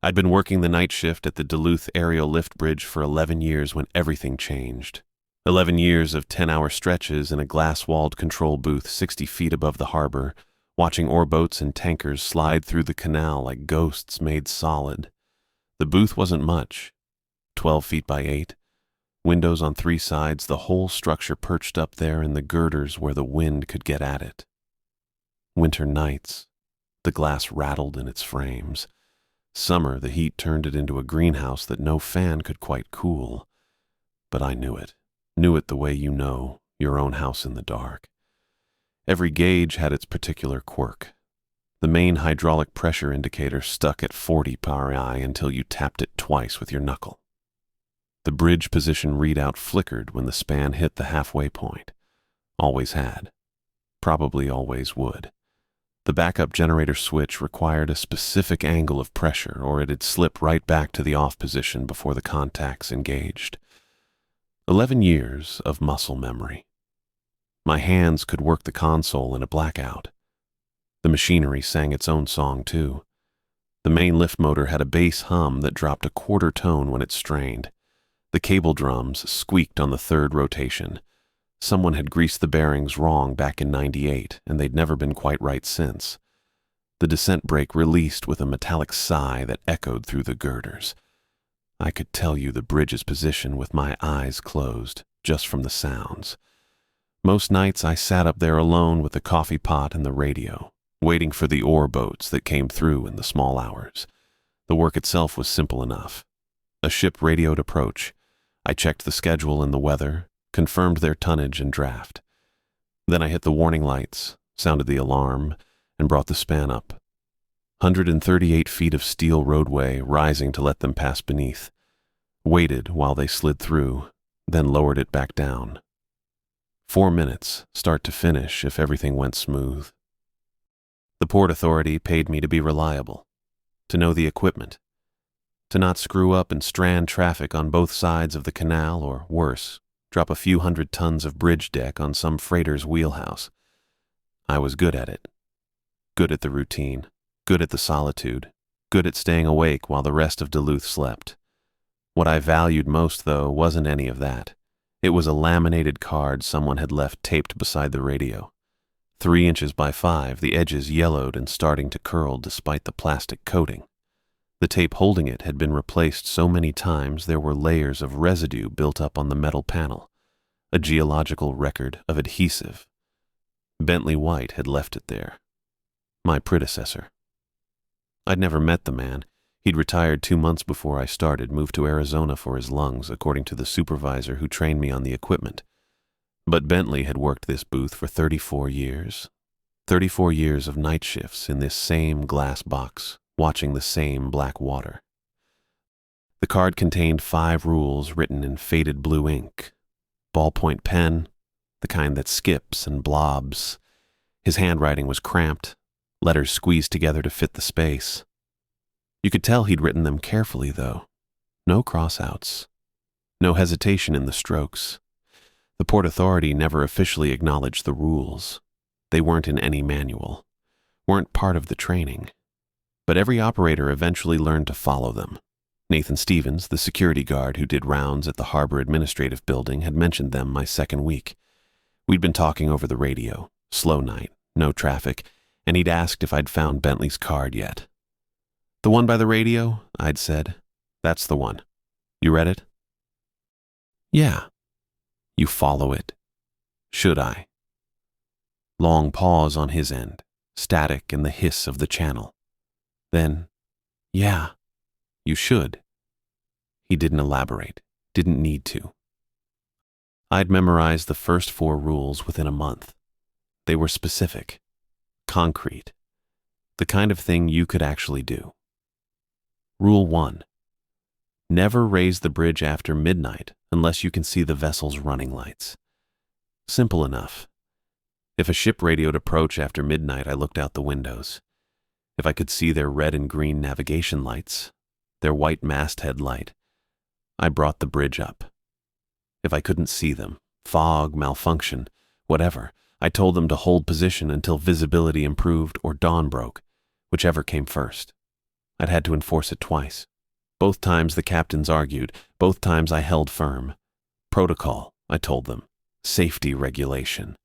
I'd been working the night shift at the Duluth aerial lift bridge for 11 years when everything changed. 11 years of 10-hour stretches in a glass-walled control booth 60 feet above the harbor, watching ore boats and tankers slide through the canal like ghosts made solid. The booth wasn't much, 12 feet by 8, windows on 3 sides, the whole structure perched up there in the girders where the wind could get at it. Winter nights, the glass rattled in its frames. Summer, the heat turned it into a greenhouse that no fan could quite cool. But I knew it the way you know your own house in the dark. Every gauge had its particular quirk. The main hydraulic pressure indicator stuck at 40 psi until you tapped it twice with your knuckle. The bridge position readout flickered when the span hit the halfway point. Always had. Probably always would. The backup generator switch required a specific angle of pressure, or it'd slip right back to the off position before the contacts engaged. 11 years of muscle memory. My hands could work the console in a blackout. The machinery sang its own song, too. The main lift motor had a bass hum that dropped a quarter tone when it strained. The cable drums squeaked on the third rotation. Someone had greased the bearings wrong back in '98, and they'd never been quite right since. The descent brake released with a metallic sigh that echoed through the girders. I could tell you the bridge's position with my eyes closed, just from the sounds. Most nights I sat up there alone with the coffee pot and the radio, waiting for the ore boats that came through in the small hours. The work itself was simple enough. A ship radioed approach. I checked the schedule and the weather, confirmed their tonnage and draft. Then I hit the warning lights, sounded the alarm, and brought the span up. 138 feet of steel roadway rising to let them pass beneath. Waited while they slid through, then lowered it back down. 4 minutes, start to finish, if everything went smooth. The Port Authority paid me to be reliable, to know the equipment, to not screw up and strand traffic on both sides of the canal, or worse, drop a few hundred tons of bridge deck on some freighter's wheelhouse. I was good at it. Good at the routine, good at the solitude, good at staying awake while the rest of Duluth slept. What I valued most, though, wasn't any of that. It was a laminated card someone had left taped beside the radio. 3 inches by 5, the edges yellowed and starting to curl despite the plastic coating. The tape holding it had been replaced so many times there were layers of residue built up on the metal panel, a geological record of adhesive. Bentley White had left it there. My predecessor. I'd never met the man. He'd retired 2 months before I started, moved to Arizona for his lungs, according to the supervisor who trained me on the equipment. But Bentley had worked this booth for 34 years. 34 years of night shifts in this same glass box, watching the same black water. The card contained 5 rules written in faded blue ink. Ballpoint pen, the kind that skips and blobs. His handwriting was cramped, letters squeezed together to fit the space. You could tell he'd written them carefully, though. No crossouts. No hesitation in the strokes. The Port Authority never officially acknowledged the rules. They weren't in any manual, weren't part of the training. But every operator eventually learned to follow them. Nathan Stevens, the security guard who did rounds at the Harbor Administrative Building, had mentioned them my second week. We'd been talking over the radio, slow night, no traffic, and he'd asked if I'd found Bentley's card yet. "The one by the radio?" I'd said. "That's the one. You read it?" "Yeah." "You follow it." "Should I?" Long pause on his end, static in the hiss of the channel. Then, "Yeah, you should." He didn't elaborate, didn't need to. I'd memorized the first 4 rules within a month. They were specific, concrete, the kind of thing you could actually do. Rule 1. Never raise the bridge after midnight unless you can see the vessel's running lights. Simple enough. If a ship radioed approach after midnight, I looked out the windows. If I could see their red and green navigation lights, their white masthead light, I brought the bridge up. If I couldn't see them, fog, malfunction, whatever, I told them to hold position until visibility improved or dawn broke, whichever came first. I'd had to enforce it twice. Both times the captains argued, both times I held firm. Protocol, I told them. Safety regulation.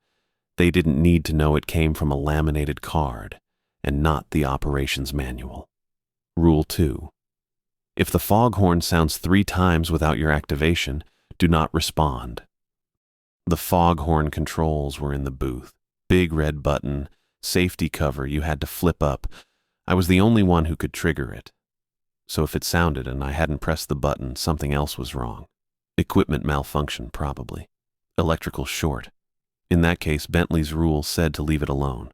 They didn't need to know it came from a laminated card, and not the operations manual. Rule 2. If the foghorn sounds 3 times without your activation, do not respond. The foghorn controls were in the booth. Big red button, safety cover you had to flip up. I was the only one who could trigger it. So if it sounded and I hadn't pressed the button, something else was wrong. Equipment malfunction, probably. Electrical short. In that case, Bentley's rule said to leave it alone.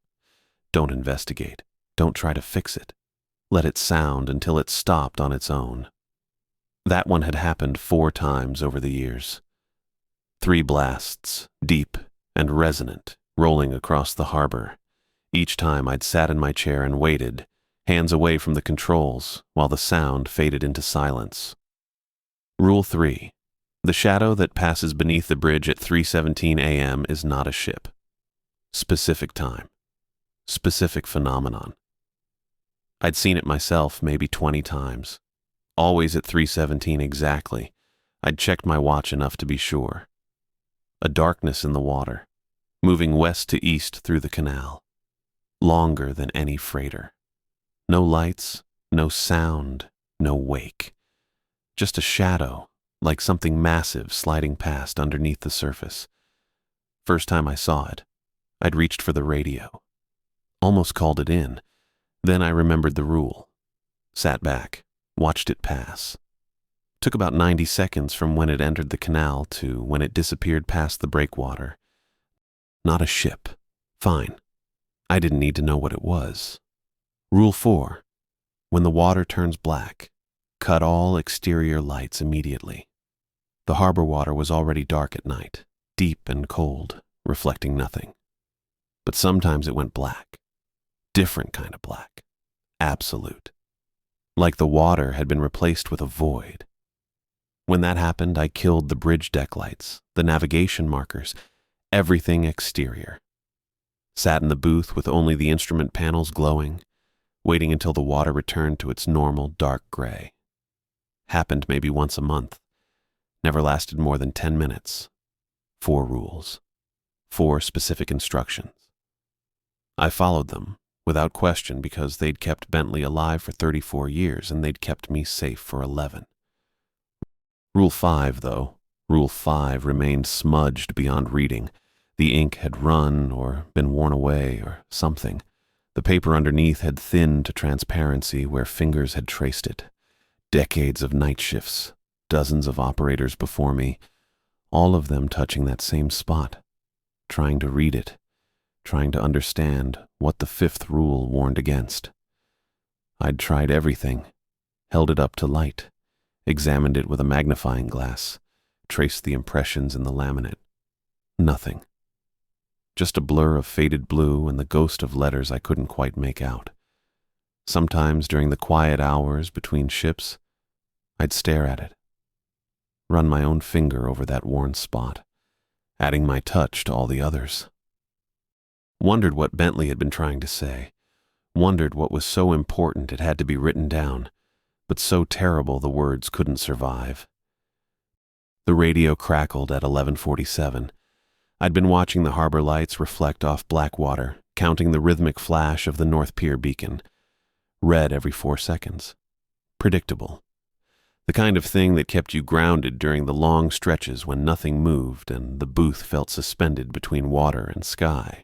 Don't investigate. Don't try to fix it. Let it sound until it stopped on its own. That one had happened 4 times over the years. 3 blasts, deep and resonant, rolling across the harbor. Each time I'd sat in my chair and waited, hands away from the controls, while the sound faded into silence. Rule 3. The shadow that passes beneath the bridge at 3:17 a.m. is not a ship. Specific time. Specific phenomenon. I'd seen it myself maybe 20 times. Always at 3:17 exactly. I'd checked my watch enough to be sure. A darkness in the water, moving west to east through the canal. Longer than any freighter. No lights, no sound, no wake. Just a shadow, like something massive sliding past underneath the surface. First time I saw it, I'd reached for the radio. Almost called it in. Then I remembered the rule. Sat back, watched it pass. Took about 90 seconds from when it entered the canal to when it disappeared past the breakwater. Not a ship. Fine. I didn't need to know what it was. Rule 4. When the water turns black, cut all exterior lights immediately. The harbor water was already dark at night, deep and cold, reflecting nothing. But sometimes it went black. Different kind of black. Absolute. Like the water had been replaced with a void. When that happened, I killed the bridge deck lights, the navigation markers, everything exterior. Sat in the booth with only the instrument panels glowing, waiting until the water returned to its normal dark gray. Happened maybe once a month. Never lasted more than 10 minutes. 4 rules. 4 specific instructions. I followed them, without question, because they'd kept Bentley alive for 34 years and they'd kept me safe for 11. Rule 5, though. Rule 5 remained smudged beyond reading. The ink had run or been worn away or something. The paper underneath had thinned to transparency where fingers had traced it. Decades of night shifts, dozens of operators before me, all of them touching that same spot, trying to read it, trying to understand what the 5th rule warned against. I'd tried everything, held it up to light, examined it with a magnifying glass, traced the impressions in the laminate. Nothing. Just a blur of faded blue and the ghost of letters I couldn't quite make out. Sometimes during the quiet hours between ships, I'd stare at it, run my own finger over that worn spot, adding my touch to all the others. Wondered what Bentley had been trying to say, wondered what was so important it had to be written down, but so terrible the words couldn't survive. The radio crackled at 11:47. I'd been watching the harbor lights reflect off black water, counting the rhythmic flash of the North Pier beacon. Red every 4 seconds. Predictable. The kind of thing that kept you grounded during the long stretches when nothing moved and the booth felt suspended between water and sky.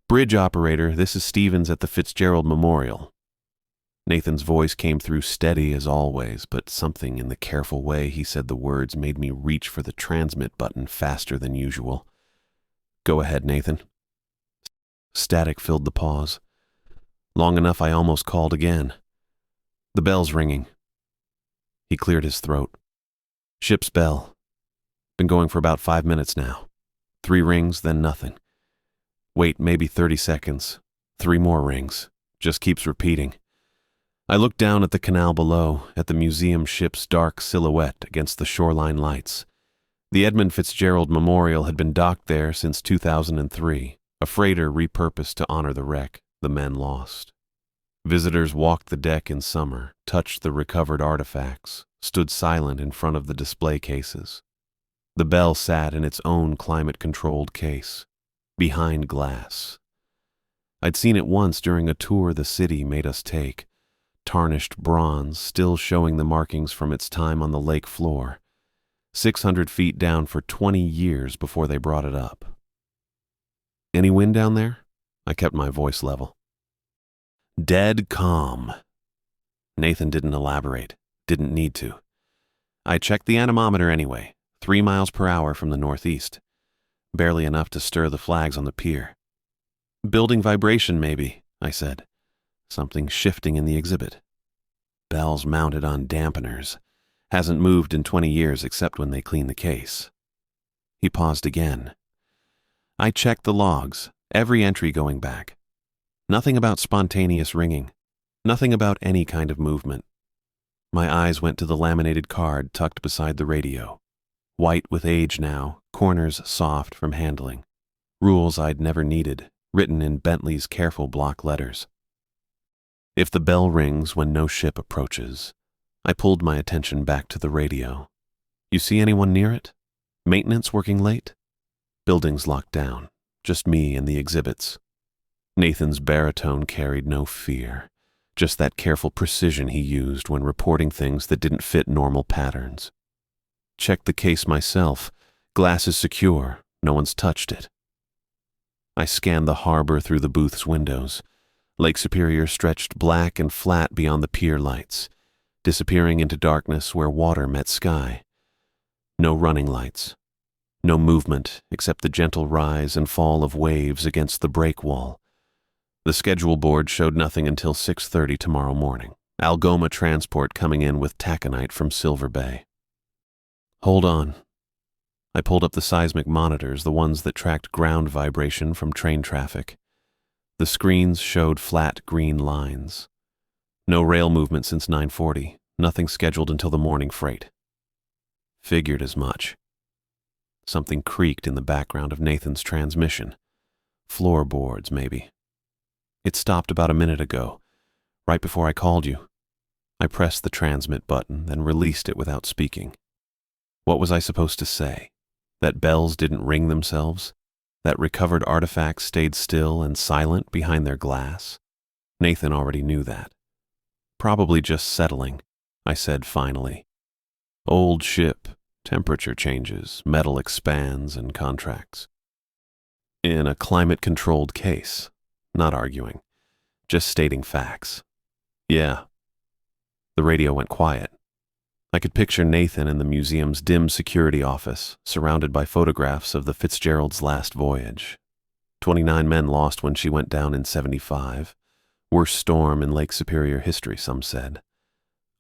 Bridge operator, this is Stevens at the Fitzgerald Memorial. Nathan's voice came through steady as always, but something in the careful way he said the words made me reach for the transmit button faster than usual. Go ahead, Nathan. Static filled the pause. Long enough I almost called again. The bell's ringing. He cleared his throat. Ship's bell. Been going for about 5 minutes now. 3 rings, then nothing. Wait, maybe 30 seconds. 3 more rings. Just keeps repeating. I looked down at the canal below, at the museum ship's dark silhouette against the shoreline lights. The Edmund Fitzgerald Memorial had been docked there since 2003, a freighter repurposed to honor the wreck, the men lost. Visitors walked the deck in summer, touched the recovered artifacts, stood silent in front of the display cases. The bell sat in its own climate-controlled case, behind glass. I'd seen it once during a tour the city made us take, tarnished bronze still showing the markings from its time on the lake floor, 600 feet down for 20 years before they brought it up. Any wind down there? I kept my voice level. Dead calm. Nathan didn't elaborate, didn't need to. I checked the anemometer anyway, 3 miles per hour from the northeast, barely enough to stir the flags on the pier. Building vibration, maybe, I said. Something shifting in the exhibit. Bells mounted on dampeners. Hasn't moved in 20 years except when they clean the case. He paused again. I checked the logs, every entry going back. Nothing about spontaneous ringing. Nothing about any kind of movement. My eyes went to the laminated card tucked beside the radio. White with age now, corners soft from handling. Rules I'd never needed, written in Bentley's careful block letters. If the bell rings when no ship approaches, I pulled my attention back to the radio. You see anyone near it? Maintenance working late? Buildings locked down, just me and the exhibits. Nathan's baritone carried no fear, just that careful precision he used when reporting things that didn't fit normal patterns. Checked the case myself. Glass is secure. No one's touched it. I scanned the harbor through the booth's windows. Lake Superior stretched black and flat beyond the pier lights, disappearing into darkness where water met sky. No running lights. No movement except the gentle rise and fall of waves against the break wall. The schedule board showed nothing until 6:30 tomorrow morning. Algoma transport coming in with taconite from Silver Bay. Hold on. I pulled up the seismic monitors, the ones that tracked ground vibration from train traffic. The screens showed flat green lines. No rail movement since 9:40, nothing scheduled until the morning freight. Figured as much. Something creaked in the background of Nathan's transmission. Floorboards, maybe. It stopped about a minute ago, right before I called you. I pressed the transmit button, then released it without speaking. What was I supposed to say? That bells didn't ring themselves? That recovered artifacts stayed still and silent behind their glass? Nathan already knew that. Probably just settling, I said finally. Old ship, temperature changes, metal expands and contracts. In a climate-controlled case, not arguing, just stating facts. Yeah. The radio went quiet. I could picture Nathan in the museum's dim security office, surrounded by photographs of the Fitzgerald's last voyage. 29 men lost when she went down in 75. Worst storm in Lake Superior history, some said.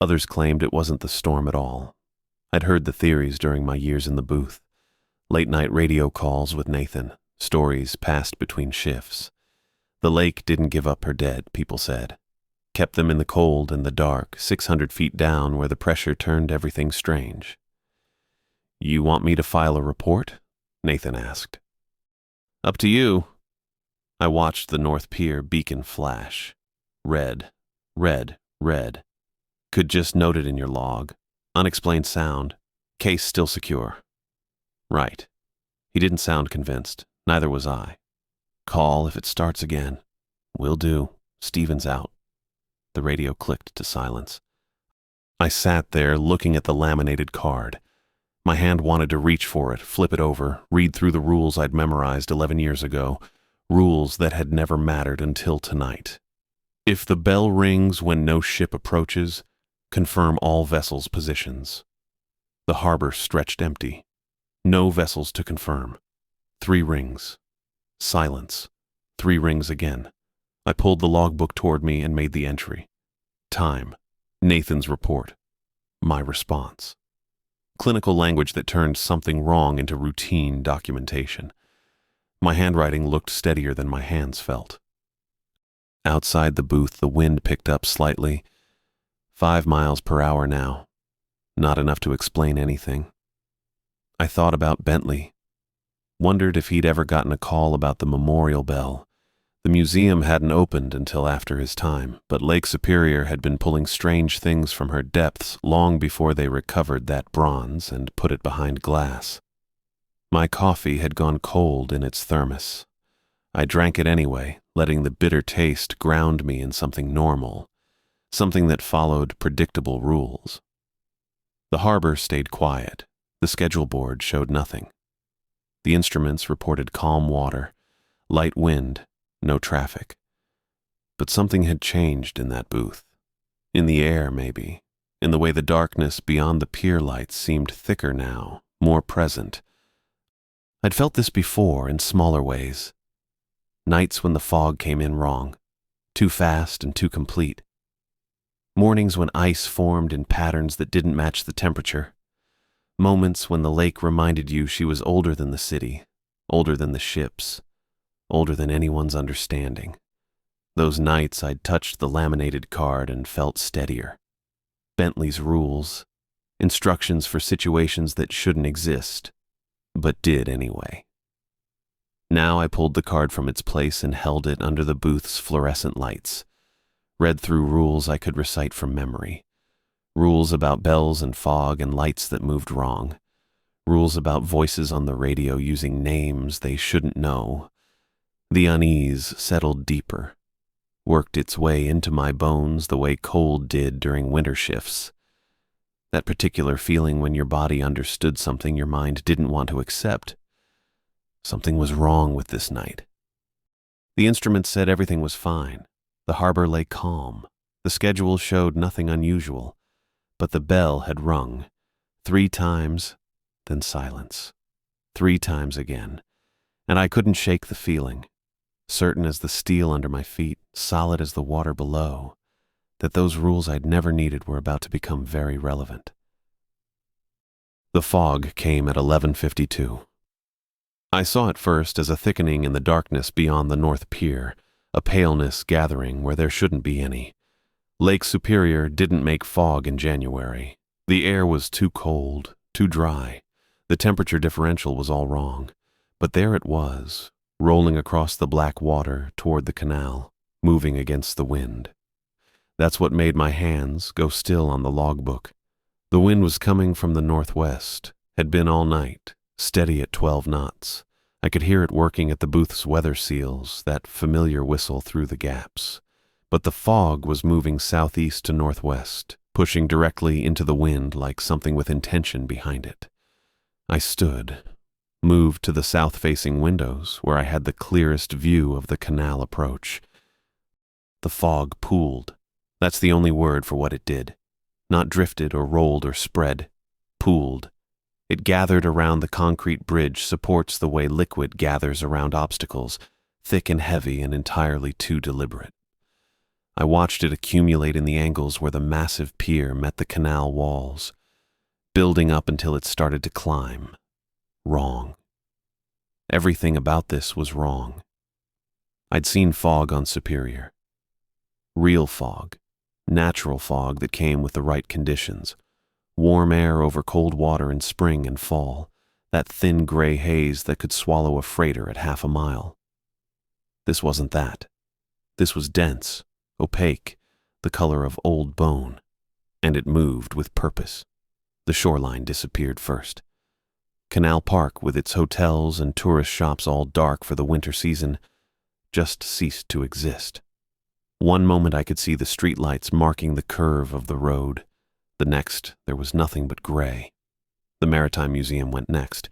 Others claimed it wasn't the storm at all. I'd heard the theories during my years in the booth. Late-night radio calls with Nathan, stories passed between shifts. The lake didn't give up her dead, people said. Kept them in the cold and the dark, 600 feet down where the pressure turned everything strange. You want me to file a report? Nathan asked. Up to you. I watched the North Pier beacon flash. Red, red, red. Could just note it in your log. Unexplained sound. Case still secure. Right. He didn't sound convinced. Neither was I. Call if it starts again. Will do. Stevens out. The radio clicked to silence. I sat there looking at the laminated card. My hand wanted to reach for it, flip it over, read through the rules I'd memorized 11 years ago, rules that had never mattered until tonight. If the bell rings when no ship approaches, confirm all vessels' positions. The harbor stretched empty. No vessels to confirm. 3 rings. Silence. 3 rings again. I pulled the logbook toward me and made the entry. Time. Nathan's report. My response. Clinical language that turned something wrong into routine documentation. My handwriting looked steadier than my hands felt. Outside the booth, the wind picked up slightly. 5 miles per hour now. Not enough to explain anything. I thought about Bentley. Wondered if he'd ever gotten a call about the memorial bell, The museum hadn't opened until after his time, but Lake Superior had been pulling strange things from her depths long before they recovered that bronze and put it behind glass. My coffee had gone cold in its thermos. I drank it anyway, letting the bitter taste ground me in something normal, something that followed predictable rules. The harbor stayed quiet. The schedule board showed nothing. The instruments reported calm water, light wind, no traffic. But something had changed in that booth. In the air, maybe. In the way the darkness beyond the pier lights seemed thicker now, more present. I'd felt this before in smaller ways. Nights when the fog came in wrong, too fast and too complete. Mornings when ice formed in patterns that didn't match the temperature. Moments when the lake reminded you she was older than the city, older than the ships, older than anyone's understanding. Those nights I'd touched the laminated card and felt steadier. Bentley's rules, instructions for situations that shouldn't exist, but did anyway. Now I pulled the card from its place and held it under the booth's fluorescent lights, read through rules I could recite from memory. Rules about bells and fog and lights that moved wrong. Rules about voices on the radio using names they shouldn't know. The unease settled deeper, worked its way into my bones the way cold did during winter shifts. That particular feeling when your body understood something your mind didn't want to accept. Something was wrong with this night. The instruments said everything was fine. The harbor lay calm. The schedule showed nothing unusual. But the bell had rung 3 times, then silence. 3 times again. And I couldn't shake the feeling, certain as the steel under my feet, solid as the water below, that those rules I'd never needed were about to become very relevant. The fog came at 11:52. I saw it first as a thickening in the darkness beyond the North Pier, a paleness gathering where there shouldn't be any. Lake Superior didn't make fog in January. The air was too cold, too dry. The temperature differential was all wrong. But there it was, rolling across the black water toward the canal, moving against the wind. That's what made my hands go still on the logbook. The wind was coming from the northwest, had been all night, steady at 12 knots. I could hear it working at the booth's weather seals, that familiar whistle through the gaps. But the fog was moving southeast to northwest, pushing directly into the wind like something with intention behind it. I stood, moved to the south-facing windows where I had the clearest view of the canal approach. The fog pooled. That's the only word for what it did. Not drifted or rolled or spread. Pooled. It gathered around the concrete bridge supports the way liquid gathers around obstacles, thick and heavy and entirely too deliberate. I watched it accumulate in the angles where the massive pier met the canal walls, building up until it started to climb. Wrong. Everything about this was wrong. I'd seen fog on Superior. Real fog. Natural fog that came with the right conditions. Warm air over cold water in spring and fall. That thin gray haze that could swallow a freighter at half a mile. This wasn't that. This was dense. Opaque, the color of old bone, and it moved with purpose. The shoreline disappeared first. Canal Park, with its hotels and tourist shops all dark for the winter season, just ceased to exist. One moment I could see the streetlights marking the curve of the road. The next, there was nothing but gray. The Maritime Museum went next,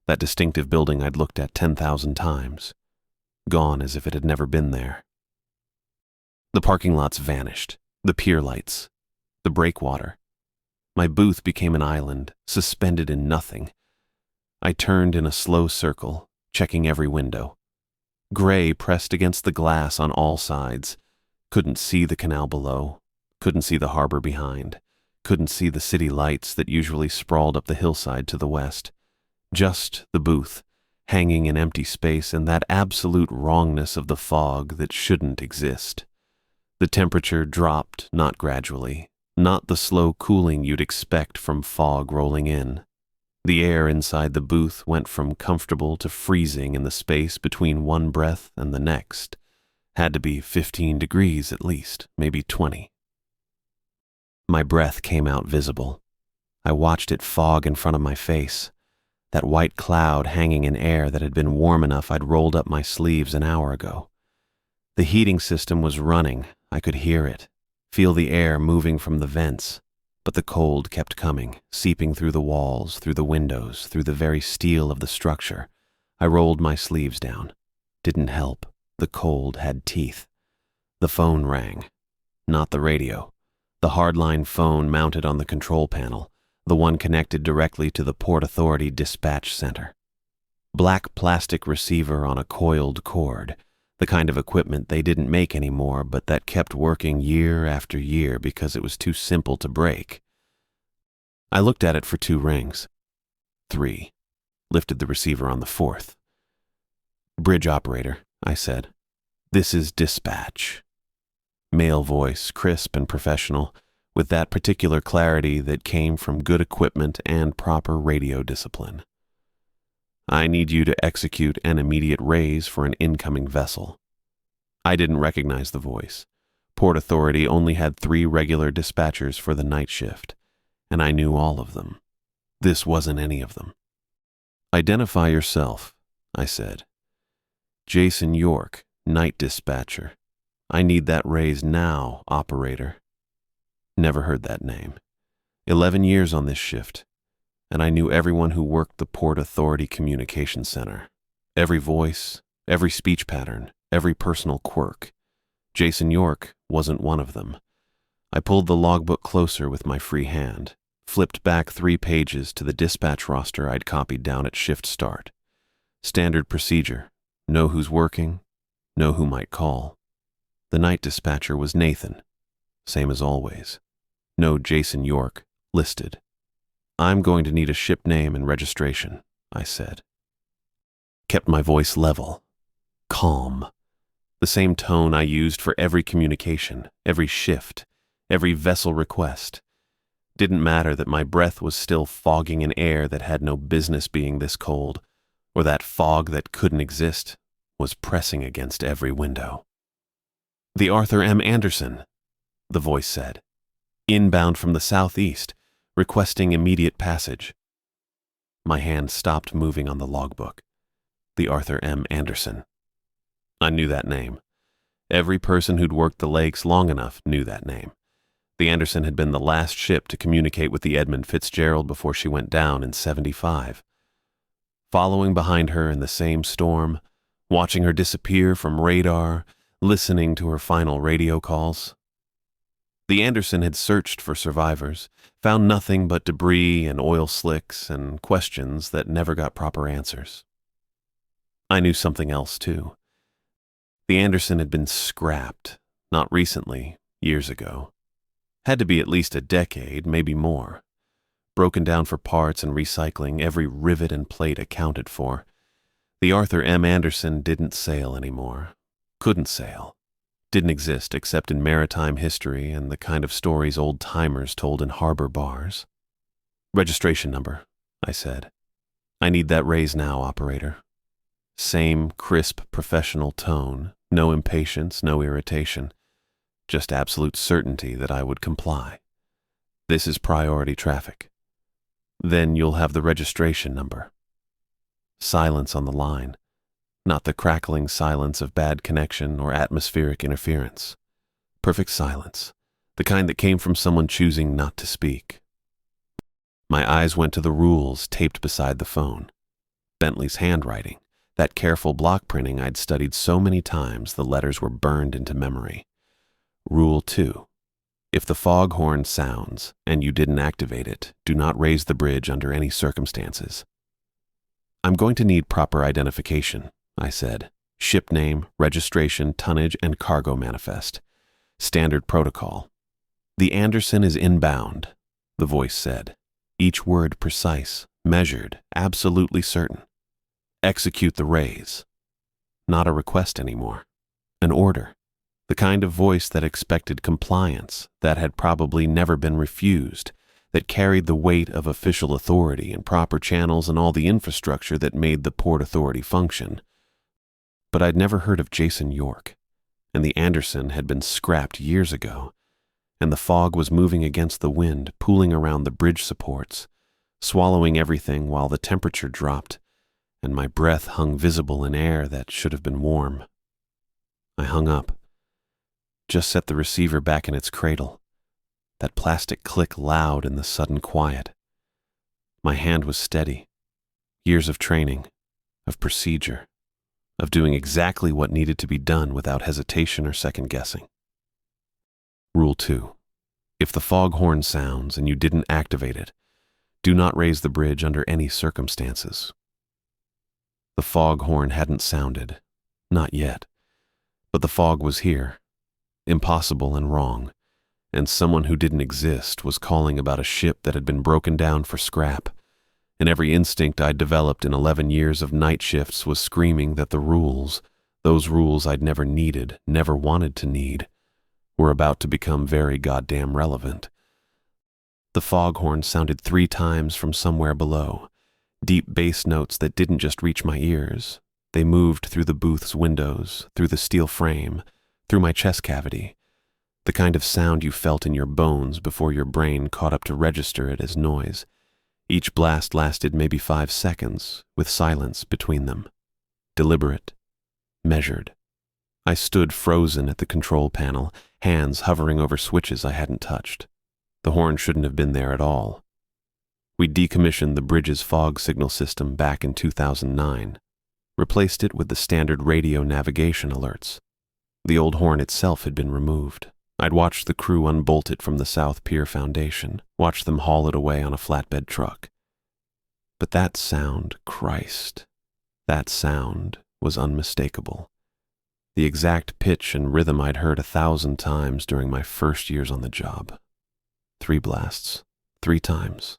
that distinctive building I'd looked at 10,000 times. Gone as if it had never been there. The parking lots vanished, the pier lights, the breakwater. My booth became an island, suspended in nothing. I turned in a slow circle, checking every window. Gray pressed against the glass on all sides. Couldn't see the canal below, couldn't see the harbor behind, couldn't see the city lights that usually sprawled up the hillside to the west. Just the booth, hanging in empty space and that absolute wrongness of the fog that shouldn't exist. The temperature dropped, not gradually, not the slow cooling you'd expect from fog rolling in. The air inside the booth went from comfortable to freezing in the space between one breath and the next. Had to be 15 degrees at least, maybe 20. My breath came out visible. I watched it fog in front of my face, that white cloud hanging in air that had been warm enough I'd rolled up my sleeves an hour ago. The heating system was running. I could hear it, feel the air moving from the vents, but the cold kept coming, seeping through the walls, through the windows, through the very steel of the structure. I rolled my sleeves down. Didn't help. The cold had teeth. The phone rang. Not the radio. The hardline phone mounted on the control panel, the one connected directly to the Port Authority dispatch center. Black plastic receiver on a coiled cord, the kind of equipment they didn't make anymore, but that kept working year after year because it was too simple to break. I looked at it for 2 rings. 3. Lifted the receiver on the 4th. "Bridge operator," I said. "This is dispatch." Male voice, crisp and professional, with that particular clarity that came from good equipment and proper radio discipline. "I need you to execute an immediate raise for an incoming vessel." I didn't recognize the voice. Port Authority only had 3 regular dispatchers for the night shift, and I knew all of them. This wasn't any of them. "Identify yourself," I said. "Jason York, night dispatcher. I need that raise now, operator." Never heard that name. 11 years on this shift, and I knew everyone who worked the Port Authority Communication Center. Every voice, every speech pattern, every personal quirk. Jason York wasn't one of them. I pulled the logbook closer with my free hand, flipped back 3 pages to the dispatch roster I'd copied down at shift start. Standard procedure. Know who's working, know who might call. The night dispatcher was Nathan. Same as always. No Jason York, listed. "I'm going to need a ship name and registration," I said. Kept my voice level, calm. The same tone I used for every communication, every shift, every vessel request. Didn't matter that my breath was still fogging in air that had no business being this cold, or that fog that couldn't exist was pressing against every window. "The Arthur M. Anderson," the voice said. "Inbound from the southeast, requesting immediate passage." My hand stopped moving on the logbook. The Arthur M. Anderson. I knew that name. Every person who'd worked the lakes long enough knew that name. The Anderson had been the last ship to communicate with the Edmund Fitzgerald before she went down in '75. Following behind her in the same storm, watching her disappear from radar, listening to her final radio calls. The Anderson had searched for survivors, found nothing but debris and oil slicks and questions that never got proper answers. I knew something else, too. The Anderson had been scrapped, not recently, years ago. Had to be at least a decade, maybe more. Broken down for parts and recycling, every rivet and plate accounted for. The Arthur M. Anderson didn't sail anymore. Couldn't sail. Didn't exist except in maritime history and the kind of stories old-timers told in harbor bars. "Registration number," I said. "I need that raise now, operator." Same crisp, professional tone, no impatience, no irritation, just absolute certainty that I would comply. "This is priority traffic." "Then you'll have the registration number." Silence on the line. Not the crackling silence of bad connection or atmospheric interference. Perfect silence, the kind that came from someone choosing not to speak. My eyes went to the rules taped beside the phone. Bentley's handwriting, that careful block printing I'd studied so many times the letters were burned into memory. Rule 2. If the foghorn sounds and you didn't activate it, do not raise the bridge under any circumstances. "I'm going to need proper identification," I said. "Ship name, registration, tonnage, and cargo manifest. Standard protocol." "The Anderson is inbound," the voice said. Each word precise, measured, absolutely certain. "Execute the raise." Not a request anymore. An order. The kind of voice that expected compliance, that had probably never been refused, that carried the weight of official authority and proper channels and all the infrastructure that made the Port Authority function. But I'd never heard of Jason York. and the Anderson had been scrapped years ago, and the fog was moving against the wind, pooling around the bridge supports, swallowing everything while the temperature dropped, and my breath hung visible in air that should have been warm. I hung up, just set the receiver back in its cradle, that plastic click loud in the sudden quiet. My hand was steady. Years of training, of procedure, of doing exactly what needed to be done without hesitation or second-guessing. Rule 2. If the foghorn sounds and you didn't activate it, do not raise the bridge under any circumstances. The foghorn hadn't sounded, not yet, but the fog was here, impossible and wrong, and someone who didn't exist was calling about a ship that had been broken down for scrap, and every instinct I'd developed in 11 years of night shifts was screaming that the rules, those rules I'd never needed, never wanted to need, were about to become very goddamn relevant. The foghorn sounded 3 times from somewhere below, deep bass notes that didn't just reach my ears. They moved through the booth's windows, through the steel frame, through my chest cavity, the kind of sound you felt in your bones before your brain caught up to register it as noise. Each blast lasted maybe 5 seconds, with silence between them. Deliberate, measured. I stood frozen at the control panel, hands hovering over switches I hadn't touched. The horn shouldn't have been there at all. We decommissioned the bridge's fog signal system back in 2009, replaced it with the standard radio navigation alerts. The old horn itself had been removed. I'd watched the crew unbolt it from the South Pier foundation, watched them haul it away on a flatbed truck. But that sound, Christ, that sound was unmistakable. The exact pitch and rhythm I'd heard 1,000 times during my first years on the job. 3 blasts, 3 times,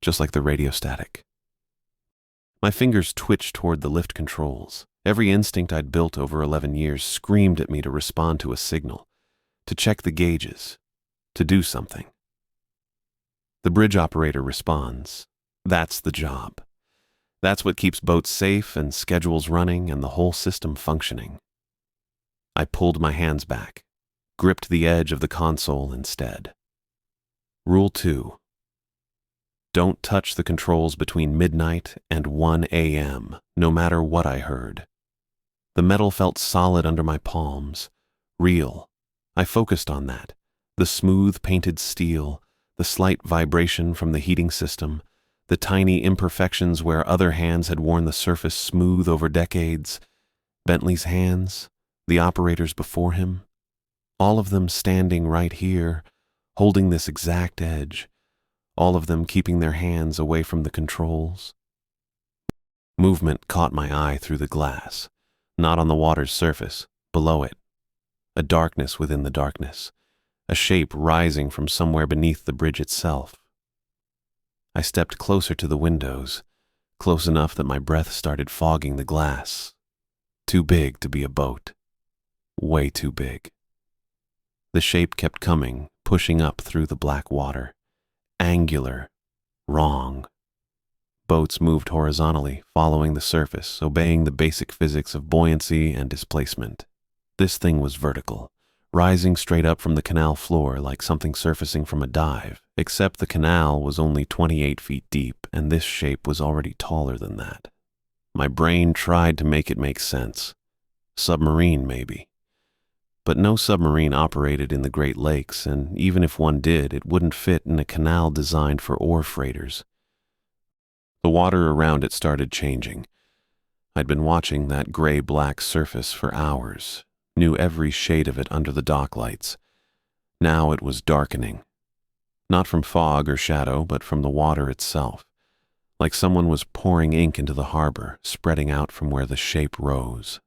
just like the radio static. My fingers twitched toward the lift controls. Every instinct I'd built over 11 years screamed at me to respond to a signal, to check the gauges, to do something. The bridge operator responds. That's the job. That's what keeps boats safe and schedules running and the whole system functioning. I pulled my hands back, gripped the edge of the console instead. Rule 2. Don't touch the controls between midnight and 1 a.m., no matter what I heard. The metal felt solid under my palms, real. I focused on that. The smooth painted steel, the slight vibration from the heating system, the tiny imperfections where other hands had worn the surface smooth over decades. Bentley's hands, the operators before him, all of them standing right here, holding this exact edge, all of them keeping their hands away from the controls. Movement caught my eye through the glass, not on the water's surface, below it. A darkness within the darkness, a shape rising from somewhere beneath the bridge itself. I stepped closer to the windows, close enough that my breath started fogging the glass. Too big to be a boat. Way too big. The shape kept coming, pushing up through the black water. Angular. Wrong. Boats moved horizontally, following the surface, obeying the basic physics of buoyancy and displacement. This thing was vertical, rising straight up from the canal floor like something surfacing from a dive, except the canal was only 28 feet deep, and this shape was already taller than that. My brain tried to make it make sense. Submarine, maybe. But no submarine operated in the Great Lakes, and even if one did, it wouldn't fit in a canal designed for ore freighters. The water around it started changing. I'd been watching that gray-black surface for hours, knew every shade of it under the dock lights. Now it was darkening. Not from fog or shadow, but from the water itself, like someone was pouring ink into the harbor, spreading out from where the shape rose.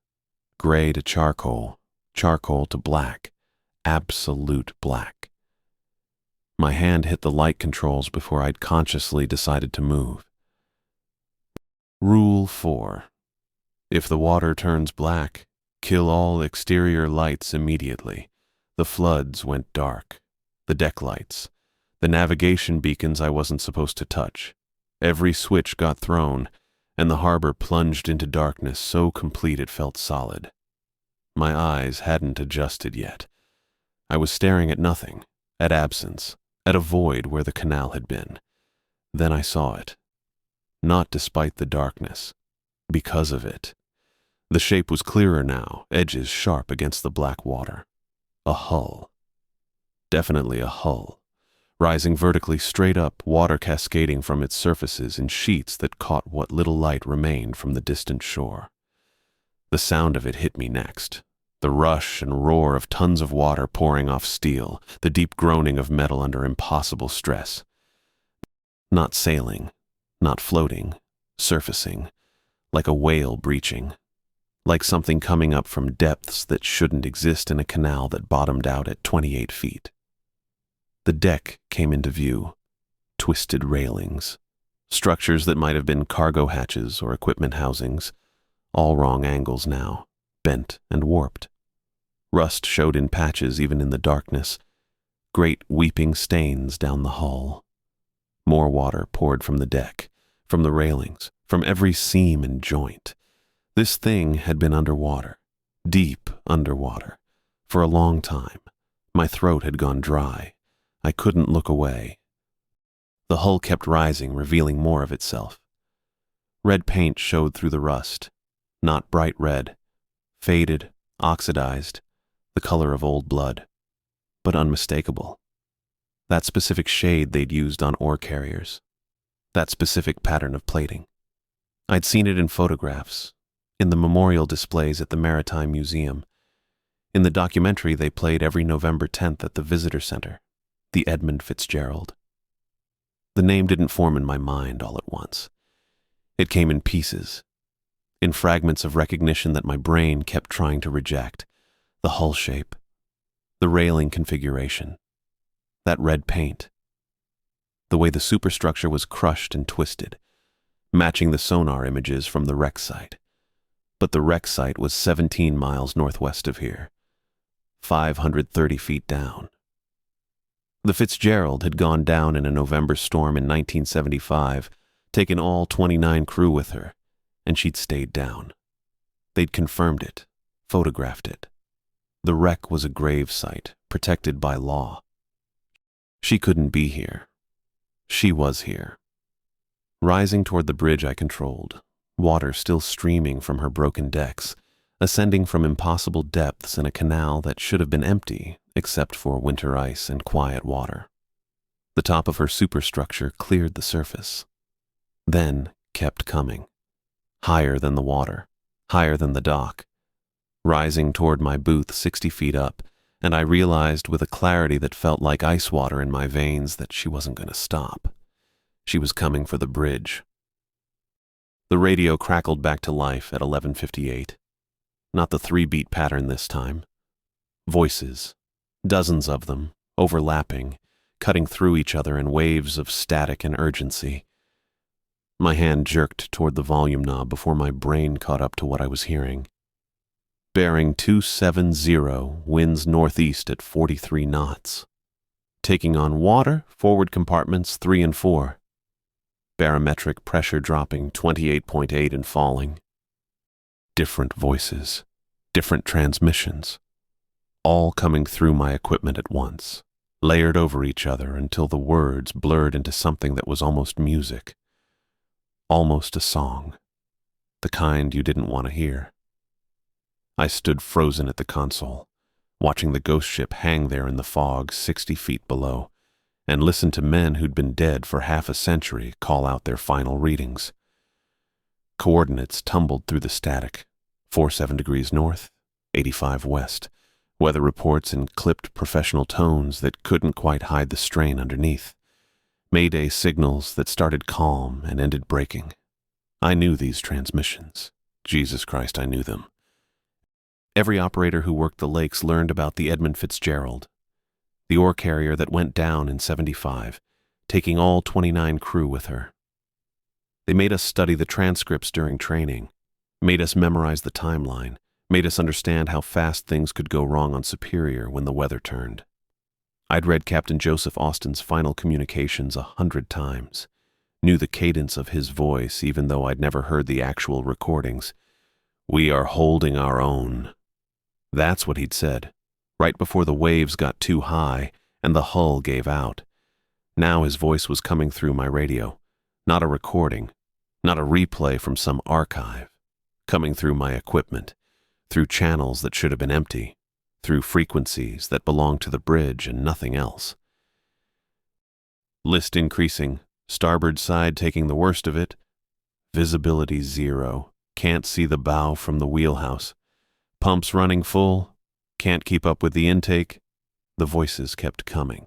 Gray to charcoal, charcoal to black, absolute black. My hand hit the light controls before I'd consciously decided to move. Rule 4. If the water turns black, kill all exterior lights immediately. The floods went dark. The deck lights. The navigation beacons I wasn't supposed to touch. Every switch got thrown, and the harbor plunged into darkness so complete it felt solid. My eyes hadn't adjusted yet. I was staring at nothing, at absence, at a void where the canal had been. Then I saw it. Not despite the darkness. Because of it. The shape was clearer now, edges sharp against the black water. A hull. Definitely a hull. Rising vertically straight up, water cascading from its surfaces in sheets that caught what little light remained from the distant shore. The sound of it hit me next. The rush and roar of tons of water pouring off steel, the deep groaning of metal under impossible stress. Not sailing, not floating, surfacing, like a whale breaching, like something coming up from depths that shouldn't exist in a canal that bottomed out at 28 feet. The deck came into view, twisted railings, structures that might have been cargo hatches or equipment housings, all wrong angles now, bent and warped. Rust showed in patches even in the darkness, great weeping stains down the hull. More water poured from the deck, from the railings, from every seam and joint. This thing had been underwater, deep underwater, for a long time. My throat had gone dry. I couldn't look away. The hull kept rising, revealing more of itself. Red paint showed through the rust, not bright red, faded, oxidized, the color of old blood, but unmistakable. That specific shade they'd used on ore carriers, that specific pattern of plating. I'd seen it in photographs, in the memorial displays at the Maritime Museum, in the documentary they played every November 10th at the Visitor Center, the Edmund Fitzgerald. The name didn't form in my mind all at once. It came in pieces, in fragments of recognition that my brain kept trying to reject. The hull shape, the railing configuration, that red paint, the way the superstructure was crushed and twisted, matching the sonar images from the wreck site. But the wreck site was 17 miles northwest of here, 530 feet down. The Fitzgerald had gone down in a November storm in 1975, taken all 29 crew with her, and she'd stayed down. They'd confirmed it, photographed it. The wreck was a grave site, protected by law. She couldn't be here. She was here. Rising toward the bridge I controlled, water still streaming from her broken decks, ascending from impossible depths in a canal that should have been empty except for winter ice and quiet water. The top of her superstructure cleared the surface, then kept coming, higher than the water, higher than the dock, rising toward my booth 60 feet up, and I realized with a clarity that felt like ice water in my veins that she wasn't going to stop. She was coming for the bridge. The radio crackled back to life at 11:58. Not the 3-beat pattern this time. Voices, dozens of them, overlapping, cutting through each other in waves of static and urgency. My hand jerked toward the volume knob before my brain caught up to what I was hearing. Bearing 270, winds northeast at 43 knots. Taking on water, forward compartments 3 and 4. Barometric pressure dropping 28.8 and falling. Different voices, different transmissions, all coming through my equipment at once, layered over each other until the words blurred into something that was almost music. Almost a song, the kind you didn't want to hear. I stood frozen at the console, watching the ghost ship hang there in the fog 60 feet below, and listened to men who'd been dead for half a century call out their final readings. Coordinates tumbled through the static, 47 degrees north, 85 west, weather reports in clipped professional tones that couldn't quite hide the strain underneath. Mayday signals that started calm and ended breaking. I knew these transmissions. Jesus Christ, I knew them. Every operator who worked the lakes learned about the Edmund Fitzgerald, the ore carrier that went down in 75, taking all 29 crew with her. They made us study the transcripts during training, made us memorize the timeline, made us understand how fast things could go wrong on Superior when the weather turned. I'd read Captain Joseph Austin's final communications 100 times, knew the cadence of his voice even though I'd never heard the actual recordings. "We are holding our own." That's what he'd said, right before the waves got too high and the hull gave out. Now his voice was coming through my radio, not a recording, not a replay from some archive, coming through my equipment, through channels that should have been empty, through frequencies that belonged to the bridge and nothing else. List increasing, starboard side taking the worst of it. Visibility 0, can't see the bow from the wheelhouse. Pumps running full, can't keep up with the intake. The voices kept coming.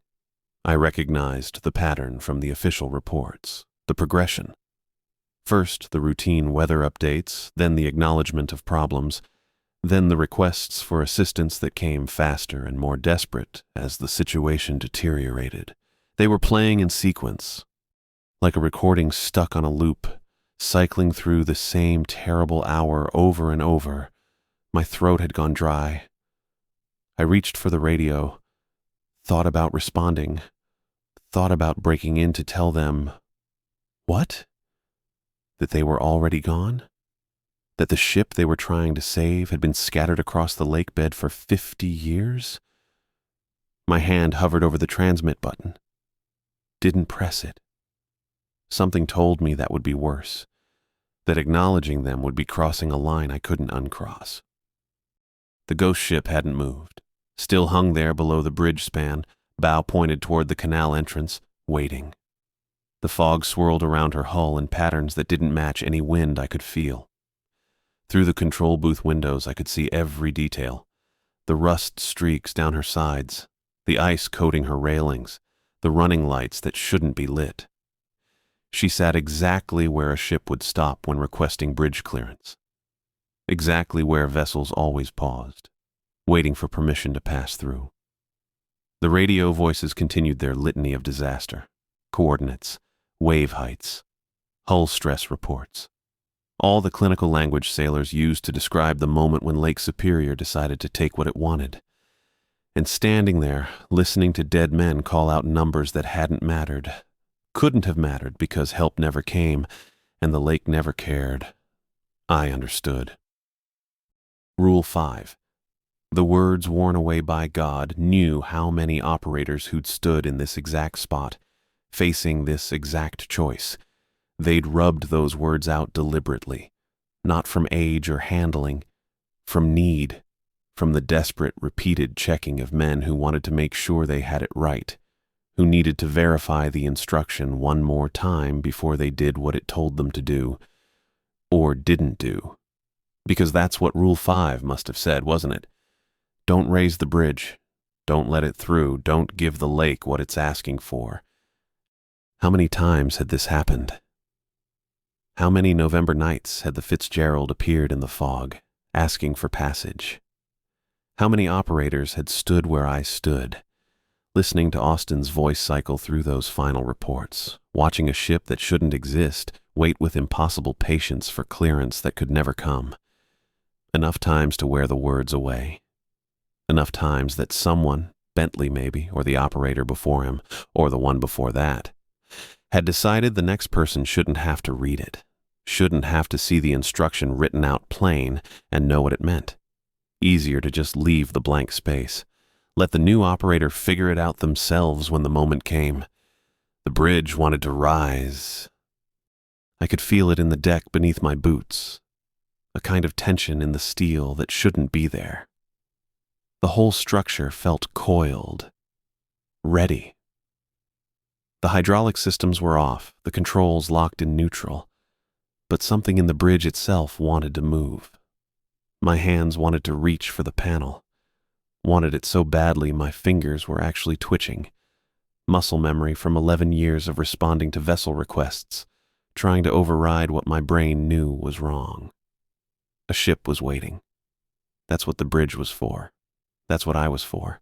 I recognized the pattern from the official reports, the progression. First, the routine weather updates, then the acknowledgement of problems, then the requests for assistance that came faster and more desperate as the situation deteriorated. They were playing in sequence, like a recording stuck on a loop, cycling through the same terrible hour over and over. My throat had gone dry. I reached for the radio, thought about responding, thought about breaking in to tell them, what? That they were already gone? That the ship they were trying to save had been scattered across the lake bed for 50 years? My hand hovered over the transmit button. Didn't press it. Something told me that would be worse, that acknowledging them would be crossing a line I couldn't uncross. The ghost ship hadn't moved, still hung there below the bridge span, bow pointed toward the canal entrance, waiting. The fog swirled around her hull in patterns that didn't match any wind I could feel. Through the control booth windows I could see every detail, the rust streaks down her sides, the ice coating her railings, the running lights that shouldn't be lit. She sat exactly where a ship would stop when requesting bridge clearance. Exactly where vessels always paused, waiting for permission to pass through. The radio voices continued their litany of disaster, coordinates, wave heights, hull stress reports. All the clinical language sailors used to describe the moment when Lake Superior decided to take what it wanted. And standing there, listening to dead men call out numbers that hadn't mattered, couldn't have mattered because help never came and the lake never cared, I understood. Rule 5. The words worn away by God knew how many operators who'd stood in this exact spot, facing this exact choice. They'd rubbed those words out deliberately, not from age or handling, from need, from the desperate, repeated checking of men who wanted to make sure they had it right, who needed to verify the instruction one more time before they did what it told them to do, or didn't do. Because that's what Rule 5 must have said, wasn't it? Don't raise the bridge. Don't let it through. Don't give the lake what it's asking for. How many times had this happened? How many November nights had the Fitzgerald appeared in the fog, asking for passage? How many operators had stood where I stood, listening to Austin's voice cycle through those final reports, watching a ship that shouldn't exist wait with impossible patience for clearance that could never come? Enough times to wear the words away. Enough times that someone, Bentley maybe, or the operator before him, or the one before that, had decided the next person shouldn't have to read it, shouldn't have to see the instruction written out plain and know what it meant. Easier to just leave the blank space. Let the new operator figure it out themselves when the moment came. The bridge wanted to rise. I could feel it in the deck beneath my boots, a kind of tension in the steel that shouldn't be there. The whole structure felt coiled, ready. The hydraulic systems were off, the controls locked in neutral, but something in the bridge itself wanted to move. My hands wanted to reach for the panel, wanted it so badly my fingers were actually twitching. Muscle memory from 11 years of responding to vessel requests, trying to override what my brain knew was wrong. A ship was waiting. That's what the bridge was for. That's what I was for.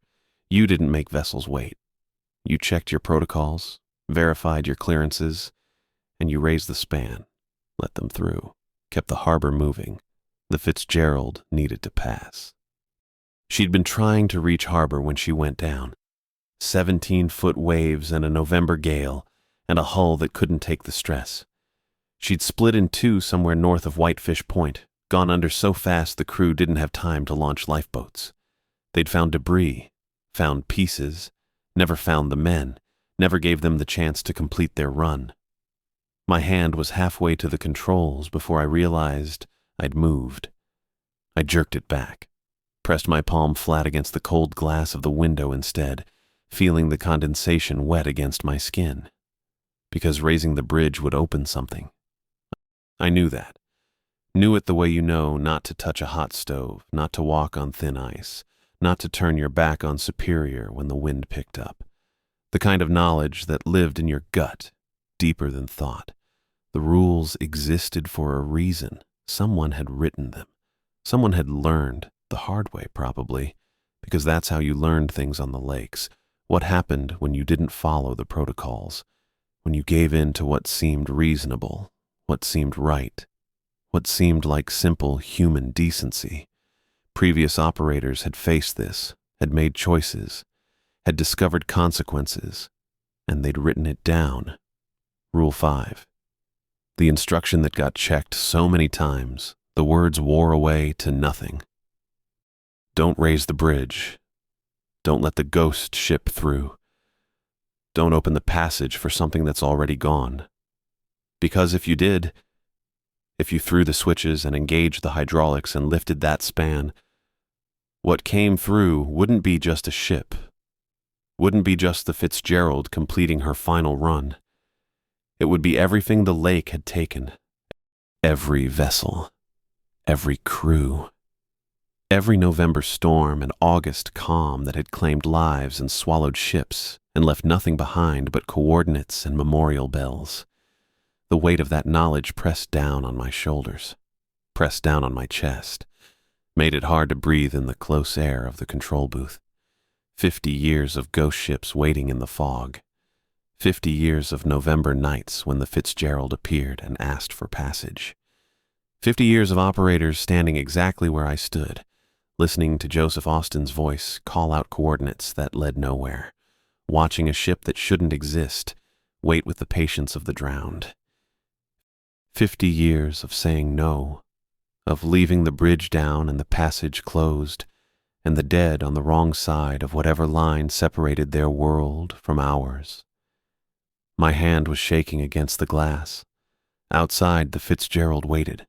You didn't make vessels wait. You checked your protocols, verified your clearances, and you raised the span, let them through, kept the harbor moving. The Fitzgerald needed to pass. She'd been trying to reach harbor when she went down. 17-foot waves and a November gale, and a hull that couldn't take the stress. She'd split in two somewhere north of Whitefish Point, gone under so fast the crew didn't have time to launch lifeboats. They'd found debris, found pieces, never found the men, never gave them the chance to complete their run. My hand was halfway to the controls before I realized I'd moved. I jerked it back, pressed my palm flat against the cold glass of the window instead, feeling the condensation wet against my skin. Because raising the bridge would open something. I knew that. Knew it the way you know not to touch a hot stove, not to walk on thin ice, not to turn your back on Superior when the wind picked up. The kind of knowledge that lived in your gut, deeper than thought. The rules existed for a reason. Someone had written them. Someone had learned, the hard way probably, because that's how you learned things on the lakes. What happened when you didn't follow the protocols, when you gave in to what seemed reasonable, what seemed right, what seemed like simple human decency. Previous operators had faced this, had made choices, had discovered consequences, and they'd written it down. Rule 5. The instruction that got checked so many times, the words wore away to nothing. Don't raise the bridge. Don't let the ghost ship through. Don't open the passage for something that's already gone. Because if you did, if you threw the switches and engaged the hydraulics and lifted that span, what came through wouldn't be just a ship, wouldn't be just the Fitzgerald completing her final run. It would be everything the lake had taken, every vessel, every crew, every November storm and August calm that had claimed lives and swallowed ships and left nothing behind but coordinates and memorial bells. The weight of that knowledge pressed down on my shoulders, pressed down on my chest, made it hard to breathe in the close air of the control booth. 50 years of ghost ships waiting in the fog. 50 years of November nights when the Fitzgerald appeared and asked for passage. 50 years of operators standing exactly where I stood, listening to Joseph Austin's voice call out coordinates that led nowhere, watching a ship that shouldn't exist wait with the patience of the drowned. 50 years of saying no, of leaving the bridge down and the passage closed, and the dead on the wrong side of whatever line separated their world from ours. My hand was shaking against the glass. Outside, the Fitzgerald waited.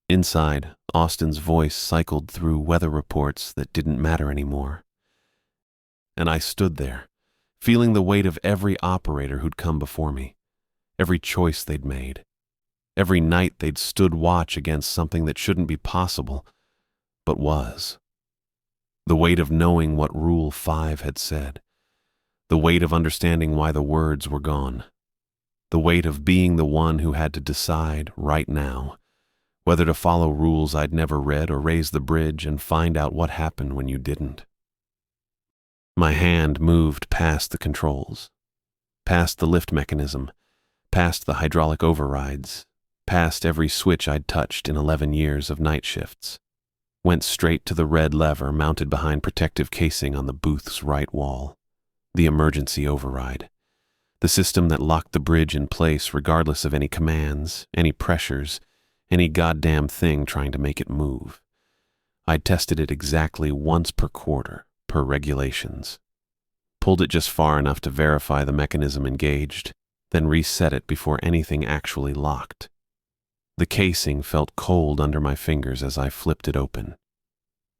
Inside, Austin's voice cycled through weather reports that didn't matter anymore. And I stood there, feeling the weight of every operator who'd come before me, every choice they'd made. Every night they'd stood watch against something that shouldn't be possible, but was. The weight of knowing what Rule 5 had said. The weight of understanding why the words were gone. The weight of being the one who had to decide right now whether to follow rules I'd never read or raise the bridge and find out what happened when you didn't. My hand moved past the controls, past the lift mechanism, past the hydraulic overrides, past every switch I'd touched in 11 years of night shifts, went straight to the red lever mounted behind protective casing on the booth's right wall, the emergency override, the system that locked the bridge in place regardless of any commands, any pressures, any goddamn thing trying to make it move. I'd tested it exactly once per quarter, per regulations, pulled it just far enough to verify the mechanism engaged, then reset it before anything actually locked. The casing felt cold under my fingers as I flipped it open.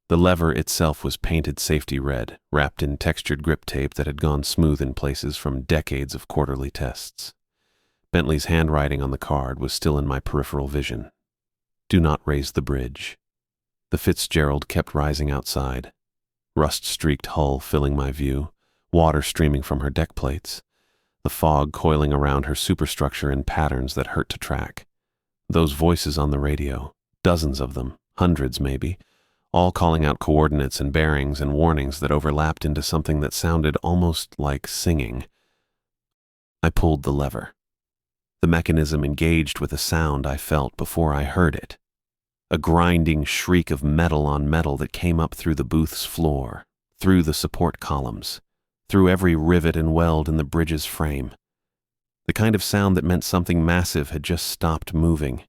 The lever itself was painted safety red, wrapped in textured grip tape that had gone smooth in places from decades of quarterly tests. Bentley's handwriting on the card was still in my peripheral vision. Do not raise the bridge. The Fitzgerald kept rising outside, rust-streaked hull filling my view, water streaming from her deck plates, the fog coiling around her superstructure in patterns that hurt to track. Those voices on the radio, dozens of them, hundreds maybe, all calling out coordinates and bearings and warnings that overlapped into something that sounded almost like singing. I pulled the lever. The mechanism engaged with a sound I felt before I heard it. A grinding shriek of metal on metal that came up through the booth's floor, through the support columns, through every rivet and weld in the bridge's frame. The kind of sound that meant something massive had just stopped moving,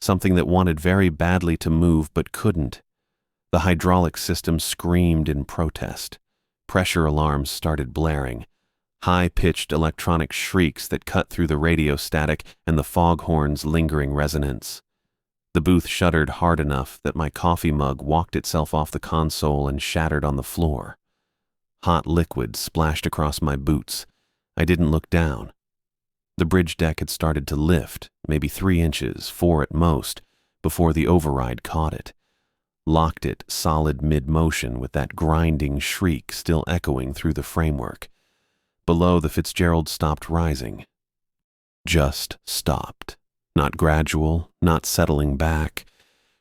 something that wanted very badly to move but couldn't. The hydraulic system screamed in protest. Pressure alarms started blaring, high-pitched electronic shrieks that cut through the radio static and the foghorn's lingering resonance. The booth shuddered hard enough that my coffee mug walked itself off the console and shattered on the floor. Hot liquid splashed across my boots. I didn't look down. The bridge deck had started to lift, maybe 3 inches, 4 at most, before the override caught it, locked it solid mid-motion with that grinding shriek still echoing through the framework. Below, the Fitzgerald stopped rising. Just stopped. Not gradual, not settling back.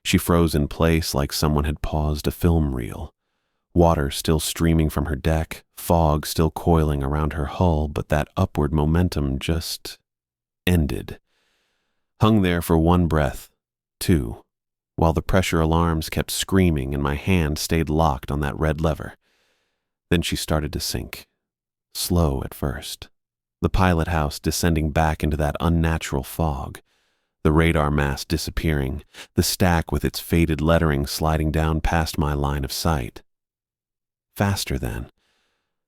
She froze in place like someone had paused a film reel. Water still streaming from her deck, fog still coiling around her hull, but that upward momentum just ended. Hung there for 1 breath, 2, while the pressure alarms kept screaming and my hand stayed locked on that red lever. Then she started to sink. Slow at first. The pilot house descending back into that unnatural fog. The radar mast disappearing, the stack with its faded lettering sliding down past my line of sight. Faster then.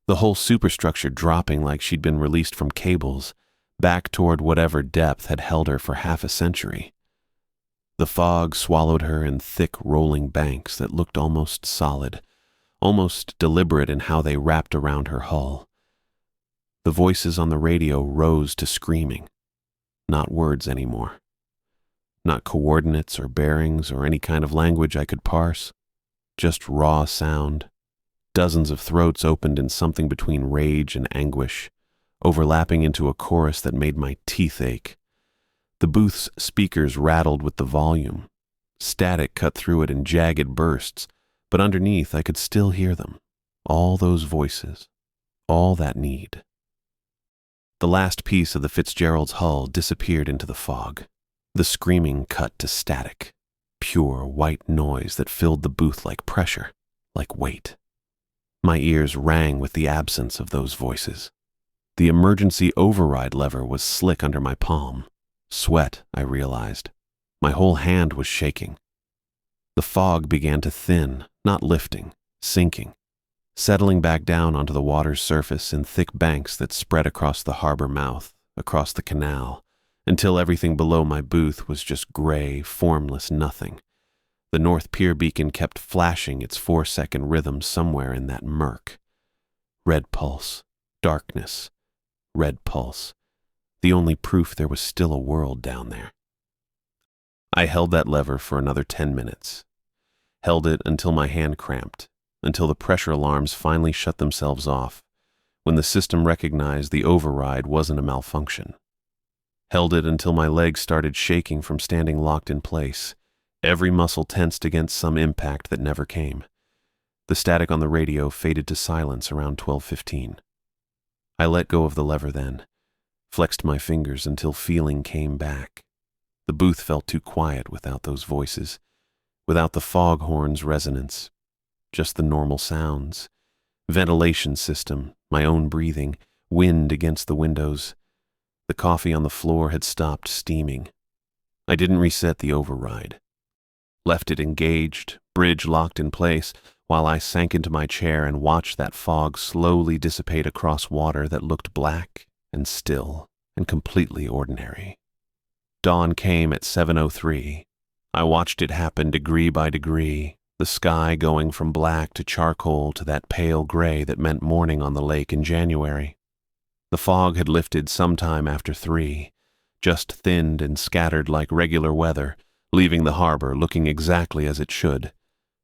The whole superstructure dropping like she'd been released from cables, back toward whatever depth had held her for half a century. The fog swallowed her in thick rolling banks that looked almost solid, almost deliberate in how they wrapped around her hull. The voices on the radio rose to screaming. Not words anymore. Not coordinates or bearings or any kind of language I could parse. Just raw sound. Dozens of throats opened in something between rage and anguish, overlapping into a chorus that made my teeth ache. The booth's speakers rattled with the volume. Static cut through it in jagged bursts, but underneath I could still hear them. All those voices. All that need. The last piece of the Fitzgerald's hull disappeared into the fog. The screaming cut to static, pure white noise that filled the booth like pressure, like weight. My ears rang with the absence of those voices. The emergency override lever was slick under my palm. Sweat, I realized. My whole hand was shaking. The fog began to thin, not lifting, sinking, settling back down onto the water's surface in thick banks that spread across the harbor mouth, across the canal, until everything below my booth was just gray, formless nothing. The North Pier beacon kept flashing its 4-second rhythm somewhere in that murk. Red pulse, darkness, red pulse. The only proof there was still a world down there. I held that lever for another 10 minutes. Held it until my hand cramped, until the pressure alarms finally shut themselves off, when the system recognized the override wasn't a malfunction. Held it until my legs started shaking from standing locked in place, every muscle tensed against some impact that never came. The static on the radio faded to silence around 12:15. I let go of the lever then, flexed my fingers until feeling came back. The booth felt too quiet without those voices, without the foghorn's resonance, just the normal sounds. Ventilation system, my own breathing, wind against the windows. The coffee on the floor had stopped steaming. I didn't reset the override. Left it engaged, bridge locked in place, while I sank into my chair and watched that fog slowly dissipate across water that looked black and still and completely ordinary. Dawn came at 7:03. I watched it happen degree by degree, the sky going from black to charcoal to that pale gray that meant morning on the lake in January. The fog had lifted sometime after 3, just thinned and scattered like regular weather, leaving the harbor looking exactly as it should.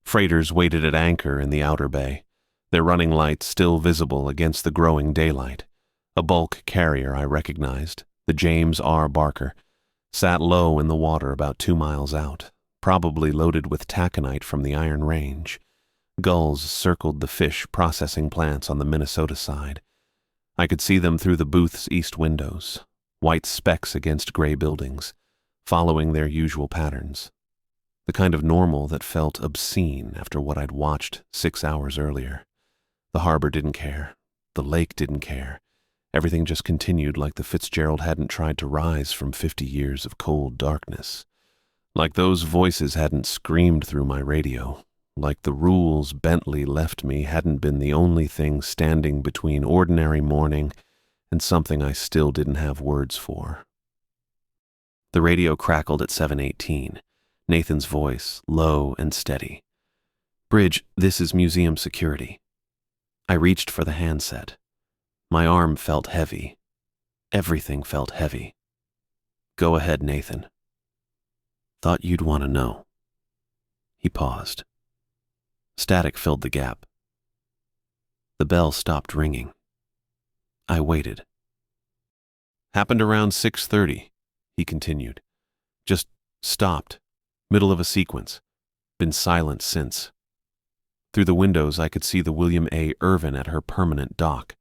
Freighters waited at anchor in the outer bay, their running lights still visible against the growing daylight. A bulk carrier I recognized, the James R. Barker, sat low in the water about 2 miles out, probably loaded with taconite from the Iron Range. Gulls circled the fish processing plants on the Minnesota side. I could see them through the booth's east windows, white specks against gray buildings, following their usual patterns. The kind of normal that felt obscene after what I'd watched 6 hours earlier. The harbor didn't care. The lake didn't care. Everything just continued like the Fitzgerald hadn't tried to rise from 50 years of cold darkness. Like those voices hadn't screamed through my radio. Like the rules Bentley left me hadn't been the only thing standing between ordinary morning and something I still didn't have words for. The radio crackled at 7:18. Nathan's voice, low and steady. "Bridge, this is museum security." I reached for the handset. My arm felt heavy. Everything felt heavy. "Go ahead, Nathan." "Thought you'd want to know." He paused. Static filled the gap. The bell stopped ringing. I waited. "Happened around 6:30, he continued. "Just stopped. Middle of a sequence. Been silent since." Through the windows I could see the William A. Irvin at her permanent dock,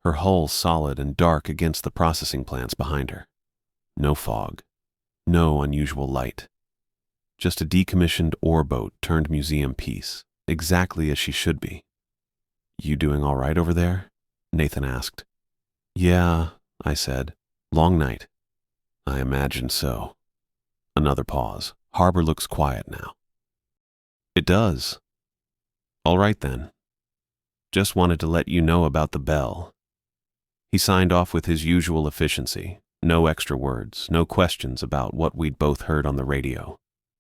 her hull solid and dark against the processing plants behind her. No fog. No unusual light. Just a decommissioned ore boat turned museum piece, exactly as she should be. "You doing all right over there?" Nathan asked. "Yeah," I said. "Long night." "I imagined so." Another pause. "Harbor looks quiet now." "It does." "All right then. Just wanted to let you know about the bell." He signed off with his usual efficiency. No extra words, no questions about what we'd both heard on the radio.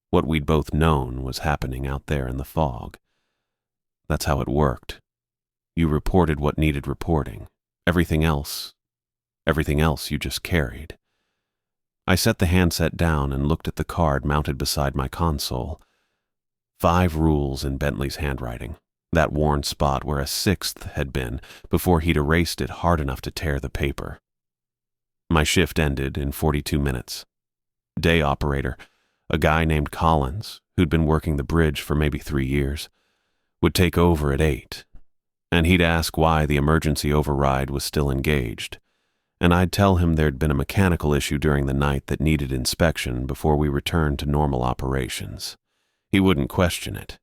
What we'd both known was happening out there in the fog. That's how it worked. You reported what needed reporting. Everything else you just carried. I set the handset down and looked at the card mounted beside my console. 5 rules in Bentley's handwriting, that worn spot where a 6th had been before he'd erased it hard enough to tear the paper. My shift ended in 42 minutes. Day operator, a guy named Collins, who'd been working the bridge for maybe 3 years, would take over at 8, and he'd ask why the emergency override was still engaged, and I'd tell him there'd been a mechanical issue during the night that needed inspection before we returned to normal operations. He wouldn't question it.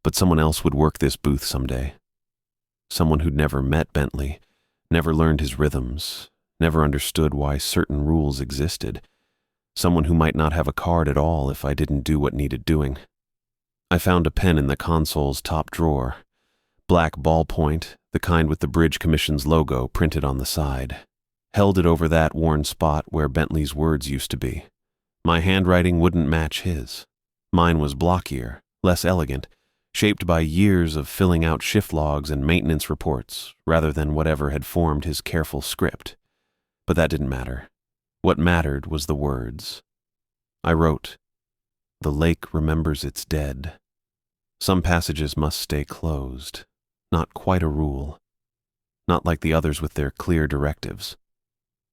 But someone else would work this booth someday. Someone who'd never met Bentley, never learned his rhythms, never understood why certain rules existed. Someone who might not have a card at all if I didn't do what needed doing. I found a pen in the console's top drawer. Black ballpoint, the kind with the Bridge Commission's logo printed on the side. Held it over that worn spot where Bentley's words used to be. My handwriting wouldn't match his. Mine was blockier, less elegant, shaped by years of filling out shift logs and maintenance reports, rather than whatever had formed his careful script. But that didn't matter. What mattered was the words. I wrote, "The lake remembers its dead. Some passages must stay closed. Not quite a rule. Not like the others with their clear directives.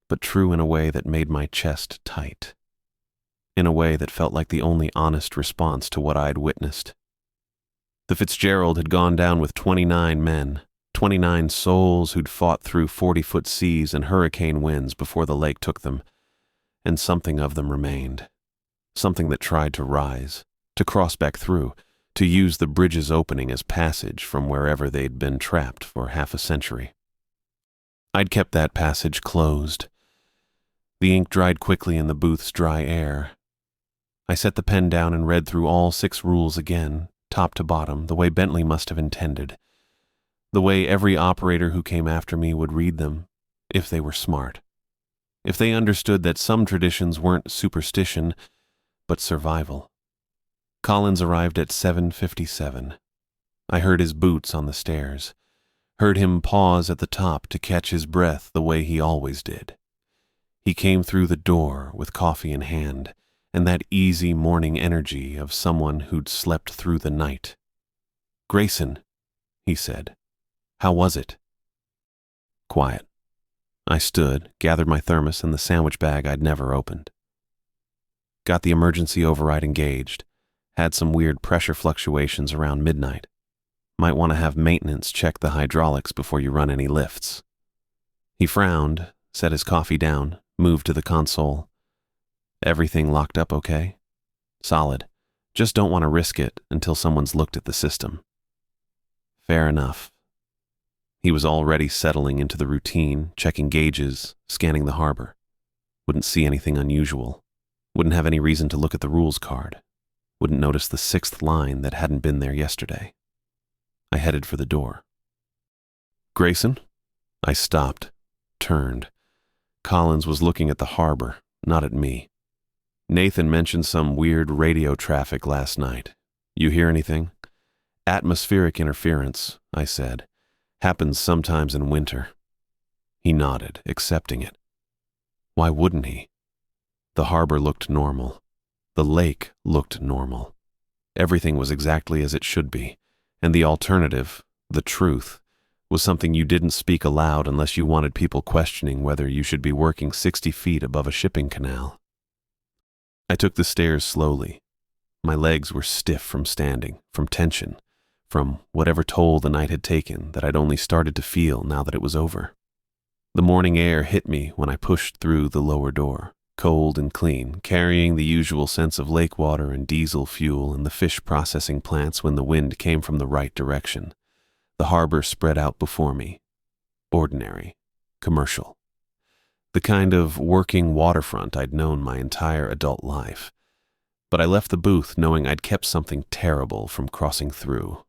But true in a way that made my chest tight. In a way that felt like the only honest response to what I'd witnessed. The Fitzgerald had gone down with 29 men, 29 souls who'd fought through 40-foot seas and hurricane winds before the lake took them, and something of them remained. Something that tried to rise, to cross back through, to use the bridge's opening as passage from wherever they'd been trapped for half a century. I'd kept that passage closed. The ink dried quickly in the booth's dry air. I set the pen down and read through all 6 rules again, top to bottom, the way Bentley must have intended. The way every operator who came after me would read them, if they were smart. If they understood that some traditions weren't superstition, but survival. Collins arrived at 7:57. I heard his boots on the stairs, heard him pause at the top to catch his breath the way he always did. He came through the door with coffee in hand, and that easy morning energy of someone who'd slept through the night. "Grayson," he said, "how was it?" Quiet. I stood, gathered my thermos and the sandwich bag I'd never opened. Got the emergency override engaged. Had some weird pressure fluctuations around midnight. Might want to have maintenance check the hydraulics before you run any lifts. He frowned, set his coffee down, moved to the console. "Everything locked up okay?" "Solid. Just don't want to risk it until someone's looked at the system." "Fair enough." He was already settling into the routine, checking gauges, scanning the harbor. Wouldn't see anything unusual. Wouldn't have any reason to look at the rules card. Wouldn't notice the sixth line that hadn't been there yesterday. I headed for the door. Grayson? I stopped, turned. Collins was looking at the harbor, not at me. Nathan mentioned some weird radio traffic last night. You hear anything? Atmospheric interference, I said. Happens sometimes in winter. He nodded, accepting it. Why wouldn't he? The harbor looked normal. The lake looked normal. Everything was exactly as it should be, and the alternative, the truth, was something you didn't speak aloud unless you wanted people questioning whether you should be working 60 feet above a shipping canal. I took the stairs slowly. My legs were stiff from standing, from tension, from whatever toll the night had taken that I'd only started to feel now that it was over. The morning air hit me when I pushed through the lower door, cold and clean, carrying the usual sense of lake water and diesel fuel and the fish processing plants when the wind came from the right direction. The harbor spread out before me. Ordinary. Commercial. The kind of working waterfront I'd known my entire adult life. But I left the booth knowing I'd kept something terrible from crossing through.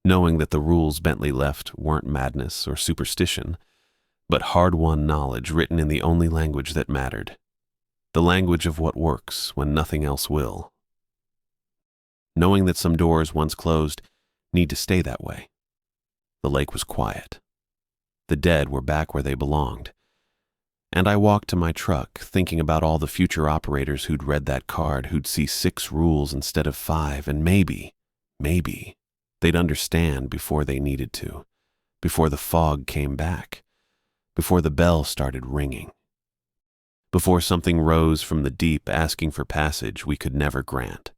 Knowing that the rules Bentley left weren't madness or superstition, but hard-won knowledge written in the only language that mattered. The language of what works when nothing else will. Knowing that some doors, once closed, need to stay that way. The lake was quiet. The dead were back where they belonged. And I walked to my truck, thinking about all the future operators who'd read that card, who'd see 6 rules instead of 5, and maybe, they'd understand before they needed to, before the fog came back, before the bell started ringing, before something rose from the deep asking for passage we could never grant.